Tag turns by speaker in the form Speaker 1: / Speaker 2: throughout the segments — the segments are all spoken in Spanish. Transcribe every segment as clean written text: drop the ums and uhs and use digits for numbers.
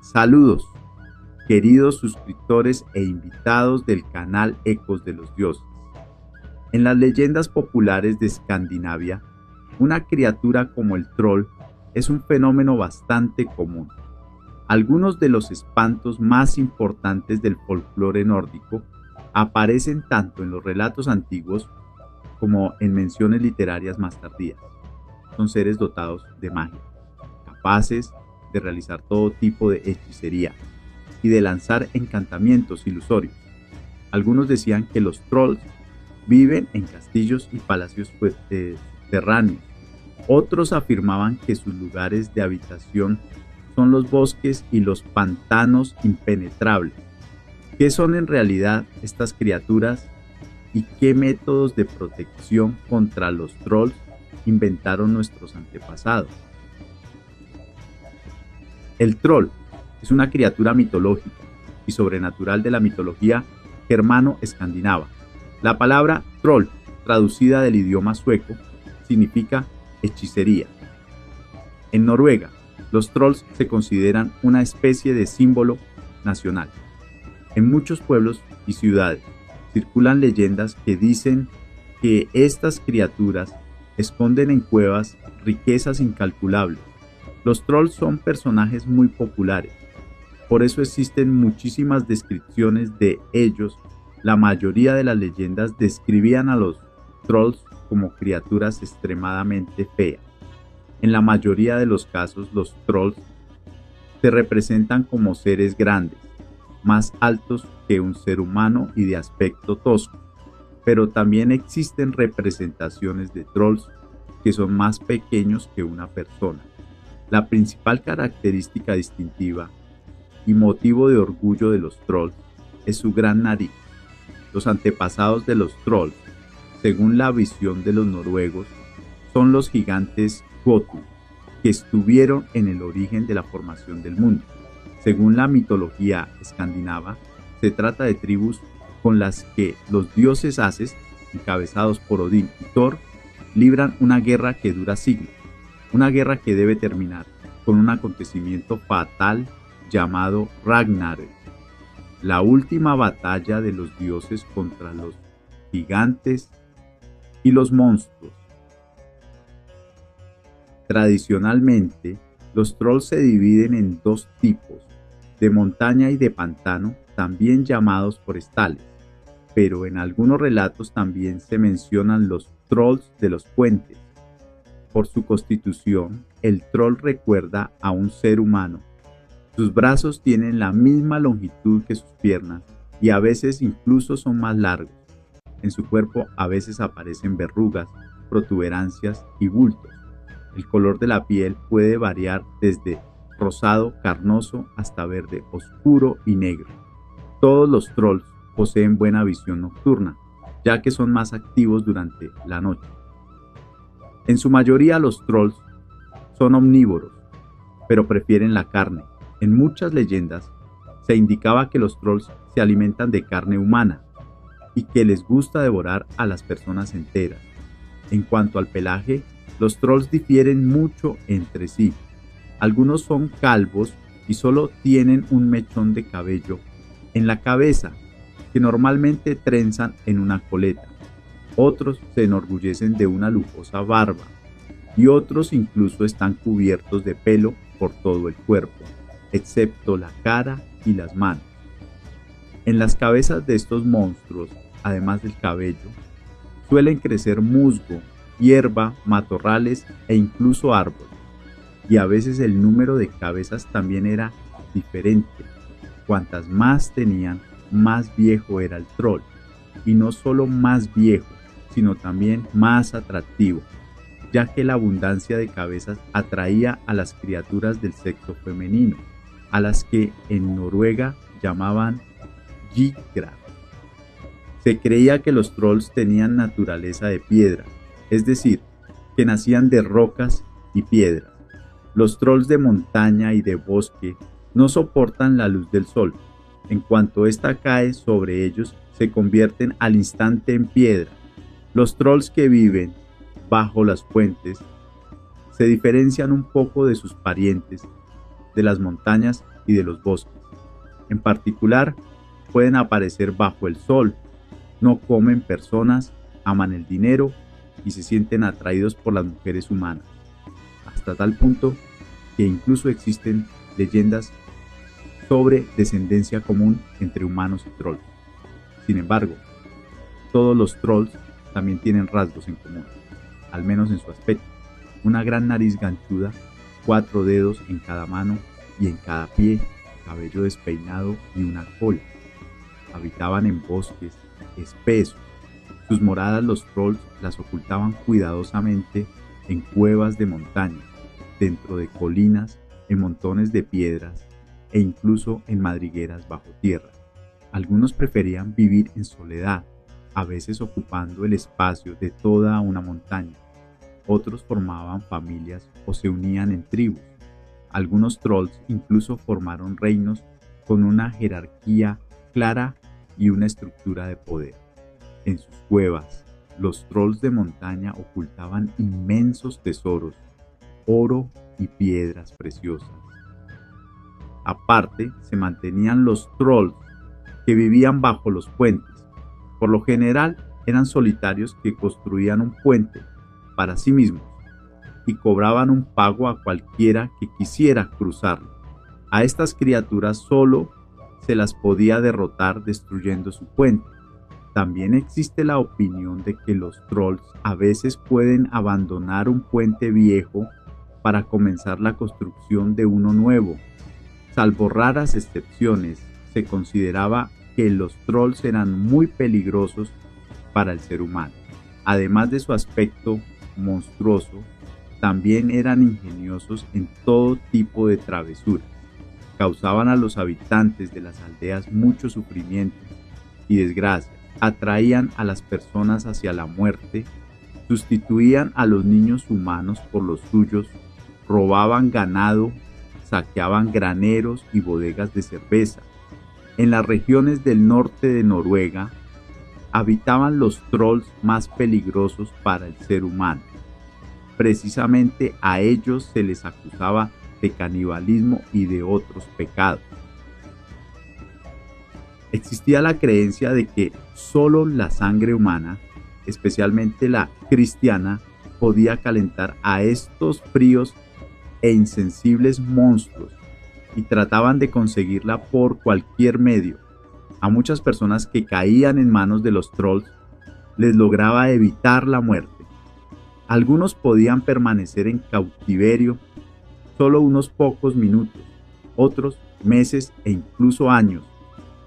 Speaker 1: Saludos, queridos suscriptores e invitados del canal Ecos de los Dioses. En las leyendas populares de Escandinavia, una criatura como el troll es un fenómeno bastante común. Algunos de los espantos más importantes del folclore nórdico aparecen tanto en los relatos antiguos como en menciones literarias más tardías. Son seres dotados de magia, capaces de realizar todo tipo de hechicería y de lanzar encantamientos ilusorios. Algunos decían que los trolls viven en castillos y palacios subterráneos. Otros afirmaban que sus lugares de habitación son los bosques y los pantanos impenetrables. ¿Qué son en realidad estas criaturas y qué métodos de protección contra los trolls inventaron nuestros antepasados? El troll es una criatura mitológica y sobrenatural de la mitología germano-escandinava. La palabra troll, traducida del idioma sueco, significa hechicería. En Noruega, los trolls se consideran una especie de símbolo nacional. En muchos pueblos y ciudades circulan leyendas que dicen que estas criaturas esconden en cuevas riquezas incalculables. Los trolls son personajes muy populares, por eso existen muchísimas descripciones de ellos. La mayoría de las leyendas describían a los trolls como criaturas extremadamente feas. En la mayoría de los casos, los trolls se representan como seres grandes, más altos que un ser humano y de aspecto tosco, pero también existen representaciones de trolls que son más pequeños que una persona. La principal característica distintiva y motivo de orgullo de los trolls es su gran nariz. Los antepasados de los trolls, según la visión de los noruegos, son los gigantes Gotu, que estuvieron en el origen de la formación del mundo. Según la mitología escandinava, se trata de tribus con las que los dioses Ases, encabezados por Odín y Thor, libran una guerra que dura siglos. Una guerra que debe terminar con un acontecimiento fatal llamado Ragnarök, la última batalla de los dioses contra los gigantes y los monstruos. Tradicionalmente, los trolls se dividen en dos tipos, de montaña y de pantano, también llamados forestales, pero en algunos relatos también se mencionan los trolls de los puentes. Por su constitución, el troll recuerda a un ser humano. Sus brazos tienen la misma longitud que sus piernas y a veces incluso son más largos. En su cuerpo a veces aparecen verrugas, protuberancias y bultos. El color de la piel puede variar desde rosado carnoso hasta verde oscuro y negro. Todos los trolls poseen buena visión nocturna, ya que son más activos durante la noche. En su mayoría los trolls son omnívoros, pero prefieren la carne. En muchas leyendas se indicaba que los trolls se alimentan de carne humana y que les gusta devorar a las personas enteras. En cuanto al pelaje, los trolls difieren mucho entre sí. Algunos son calvos y solo tienen un mechón de cabello en la cabeza, que normalmente trenzan en una coleta. Otros se enorgullecen de una lujosa barba, y otros incluso están cubiertos de pelo por todo el cuerpo, excepto la cara y las manos. En las cabezas de estos monstruos, además del cabello, suelen crecer musgo, hierba, matorrales e incluso árboles, y a veces el número de cabezas también era diferente. Cuantas más tenían, más viejo era el troll, y no solo más viejo, sino también más atractivo, ya que la abundancia de cabezas atraía a las criaturas del sexo femenino, a las que en Noruega llamaban Gigrar. Se creía que los trolls tenían naturaleza de piedra, es decir, que nacían de rocas y piedras. Los trolls de montaña y de bosque no soportan la luz del sol. En cuanto ésta cae sobre ellos, se convierten al instante en piedra. Los trolls que viven bajo las fuentes se diferencian un poco de sus parientes de las montañas y de los bosques. En particular, pueden aparecer bajo el sol, no comen personas, aman el dinero y se sienten atraídos por las mujeres humanas, hasta tal punto que incluso existen leyendas sobre descendencia común entre humanos y trolls. Sin embargo, todos los trolls también tienen rasgos en común, al menos en su aspecto: una gran nariz ganchuda, 4 dedos en cada mano y en cada pie, cabello despeinado y una cola. Habitaban en bosques espesos. Sus moradas los trolls las ocultaban cuidadosamente en cuevas de montaña, dentro de colinas, en montones de piedras e incluso en madrigueras bajo tierra. Algunos preferían vivir en soledad, a veces ocupando el espacio de toda una montaña. Otros formaban familias o se unían en tribus. Algunos trolls incluso formaron reinos con una jerarquía clara y una estructura de poder. En sus cuevas, los trolls de montaña ocultaban inmensos tesoros, oro y piedras preciosas. Aparte, se mantenían los trolls que vivían bajo los puentes. Por lo general, eran solitarios que construían un puente para sí mismos y cobraban un pago a cualquiera que quisiera cruzarlo. A estas criaturas solo se las podía derrotar destruyendo su puente. También existe la opinión de que los trolls a veces pueden abandonar un puente viejo para comenzar la construcción de uno nuevo. Salvo raras excepciones, se consideraba que los trolls eran muy peligrosos para el ser humano. Además de su aspecto monstruoso, también eran ingeniosos en todo tipo de travesuras. Causaban a los habitantes de las aldeas mucho sufrimiento y desgracia, atraían a las personas hacia la muerte, sustituían a los niños humanos por los suyos, robaban ganado, saqueaban graneros y bodegas de cerveza. En las regiones del norte de Noruega habitaban los trolls más peligrosos para el ser humano. Precisamente a ellos se les acusaba de canibalismo y de otros pecados. Existía la creencia de que solo la sangre humana, especialmente la cristiana, podía calentar a estos fríos e insensibles monstruos, y trataban de conseguirla por cualquier medio. A muchas personas que caían en manos de los trolls les lograba evitar la muerte. Algunos podían permanecer en cautiverio solo unos pocos minutos, otros meses e incluso años.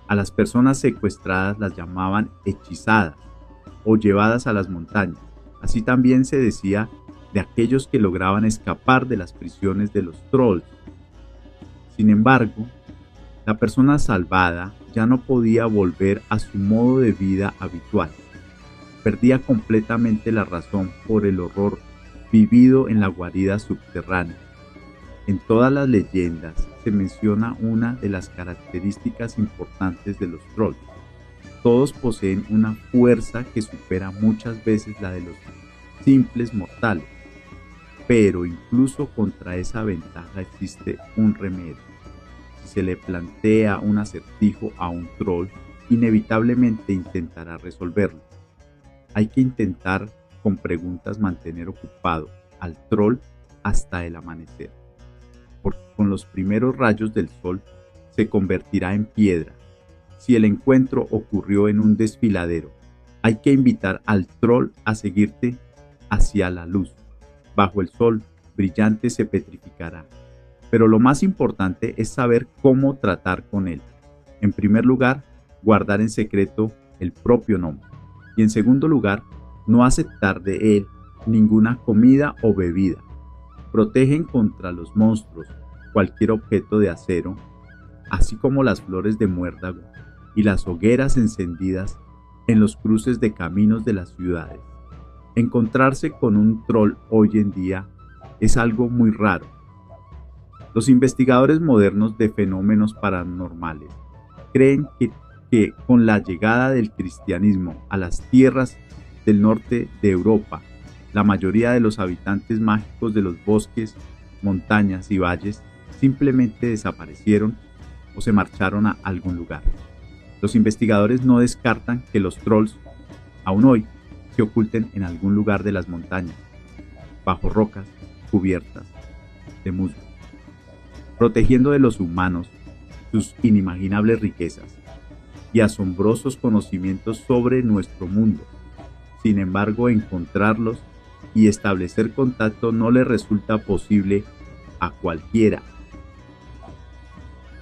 Speaker 1: A las personas secuestradas las llamaban hechizadas o llevadas a las montañas. Así también se decía de aquellos que lograban escapar de las prisiones de los trolls. Sin embargo, la persona salvada ya no podía volver a su modo de vida habitual. Perdía completamente la razón por el horror vivido en la guarida subterránea. En todas las leyendas se menciona una de las características importantes de los trolls. Todos poseen una fuerza que supera muchas veces la de los simples mortales, pero incluso contra esa ventaja existe un remedio. Si se le plantea un acertijo a un troll, inevitablemente intentará resolverlo. Hay que intentar con preguntas mantener ocupado al troll hasta el amanecer, porque con los primeros rayos del sol se convertirá en piedra. Si el encuentro ocurrió en un desfiladero, hay que invitar al troll a seguirte hacia la luz. Bajo el sol brillante se petrificará. Pero lo más importante es saber cómo tratar con él. En primer lugar, guardar en secreto el propio nombre. Y en segundo lugar, no aceptar de él ninguna comida o bebida. Protegen contra los monstruos cualquier objeto de acero, así como las flores de muérdago y las hogueras encendidas en los cruces de caminos de las ciudades. Encontrarse con un troll hoy en día es algo muy raro. Los investigadores modernos de fenómenos paranormales creen que con la llegada del cristianismo a las tierras del norte de Europa, la mayoría de los habitantes mágicos de los bosques, montañas y valles simplemente desaparecieron o se marcharon a algún lugar. Los investigadores no descartan que los trolls, aún hoy, se oculten en algún lugar de las montañas, bajo rocas cubiertas de musgo, protegiendo de los humanos sus inimaginables riquezas y asombrosos conocimientos sobre nuestro mundo. Sin embargo, encontrarlos y establecer contacto no le resulta posible a cualquiera